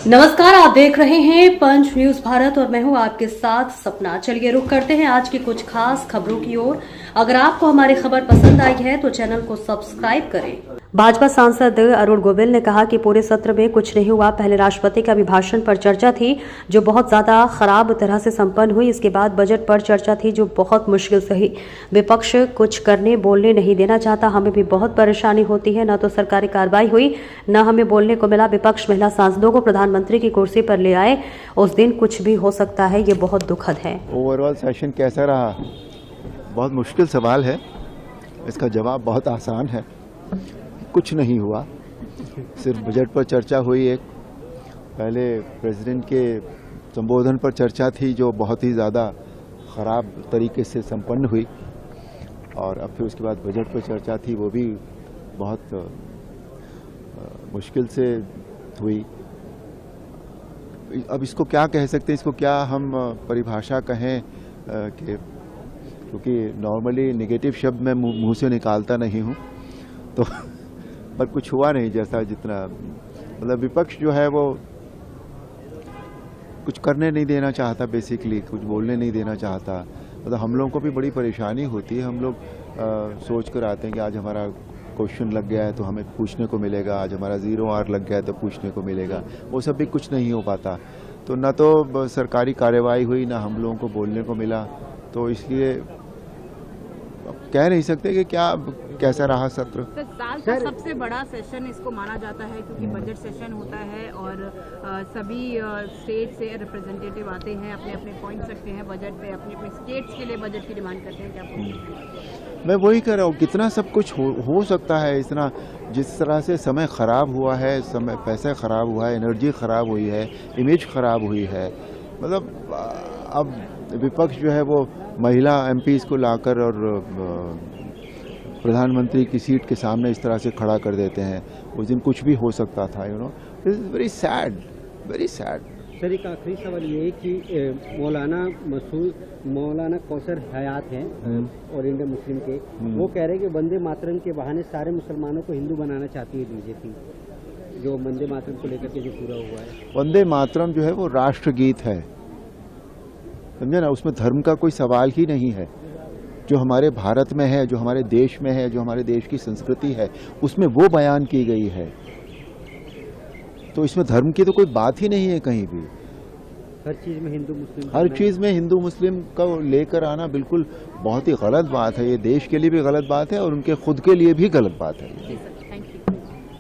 नमस्कार, आप देख रहे हैं पंच न्यूज भारत और मैं हूं आपके साथ सपना। चलिए रुक करते हैं आज की कुछ खास खबरों की ओर। अगर आपको हमारी खबर पसंद आई है तो चैनल को सब्सक्राइब करें। भाजपा सांसद अरुण गोविल ने कहा कि पूरे सत्र में कुछ नहीं हुआ। पहले राष्ट्रपति के अभिभाषण पर चर्चा थी जो बहुत ज्यादा खराब तरह से संपन्न हुई। इसके बाद बजट पर चर्चा थी जो बहुत मुश्किल से हुई। विपक्ष कुछ करने बोलने नहीं देना चाहता। हमें भी बहुत परेशानी होती है। न तो सरकारी कार्रवाई हुई न हमें बोलने को मिला। विपक्ष महिला सांसदों को प्रधानमंत्री की कुर्सी पर ले आए। उस दिन कुछ भी हो सकता है। ये बहुत दुखद है। ओवरऑल सेशन कैसा रहा? बहुत मुश्किल सवाल है। इसका जवाब बहुत आसान है। कुछ नहीं हुआ। सिर्फ बजट पर चर्चा हुई। एक पहले प्रेसिडेंट के संबोधन पर चर्चा थी जो बहुत ही ज़्यादा ख़राब तरीके से संपन्न हुई, और अब फिर उसके बाद बजट पर चर्चा थी, वो भी बहुत मुश्किल से हुई। अब इसको क्या कह सकते हैं, इसको क्या हम परिभाषा कहें कि क्योंकि नॉर्मली नेगेटिव शब्द मैं मुंह से निकालता नहीं हूँ, तो पर कुछ हुआ नहीं जैसा जितना मतलब विपक्ष जो है वो कुछ करने नहीं देना चाहता, बेसिकली कुछ बोलने नहीं देना चाहता। मतलब हम लोगों को भी बड़ी परेशानी होती है। हम लोग सोच कर आते हैं कि आज हमारा क्वेश्चन लग गया है तो हमें पूछने को मिलेगा, आज हमारा 0 आवर लग गया है तो पूछने को मिलेगा। वो सब भी कुछ नहीं हो पाता। तो न तो सरकारी कार्रवाई हुई ना हम लोगों को बोलने को मिला। तो इसलिए कह नहीं सकते कि कैसा रहा सत्र। साल का सबसे बड़ा सेशन इसको माना जाता है क्योंकि बजट सेशन होता है और सभी स्टेट से रिप्रेजेंटेटिव आते हैं, अपने अपने पॉइंट्स रखते हैं बजट पे, अपने अपने स्टेट्स के लिए बजट की डिमांड करते हैं। क्या मैं वही कह रहा हूँ, कितना सब कुछ हो सकता है। इतना जिस तरह से समय ख़राब हुआ है, समय पैसा ख़राब हुआ है, एनर्जी ख़राब हुई है, इमेज ख़राब हुई है। मतलब अब विपक्ष जो है वो महिला एमपीज़ को लाकर और प्रधानमंत्री की सीट के सामने इस तरह से खड़ा कर देते हैं। उस दिन कुछ भी हो सकता था। This is very sad, very sad. Sir, एक आखिरी सवाल ये है कि मौलाना कौसर हयात हैं और इंडिया मुस्लिम के, वो कह रहे हैं कि वंदे मातरम के बहाने सारे मुसलमानों को हिंदू बनाना चाहती है बीजेपी, जो वंदे मातरम को लेकर के जो पूरा हुआ है। वंदे मातरम जो है वो राष्ट्रगीत है, समझे ना। उसमें धर्म का कोई सवाल ही नहीं है। जो हमारे भारत में है, जो हमारे देश में है, जो हमारे देश की संस्कृति है, उसमें वो बयान की गई है। तो इसमें धर्म की तो कोई बात ही नहीं है कहीं भी। हर चीज में हिंदू मुस्लिम, हर चीज में हिंदू मुस्लिम का लेकर आना बिल्कुल बहुत ही गलत बात है। ये देश के लिए भी गलत बात है और उनके खुद के लिए भी गलत बात है।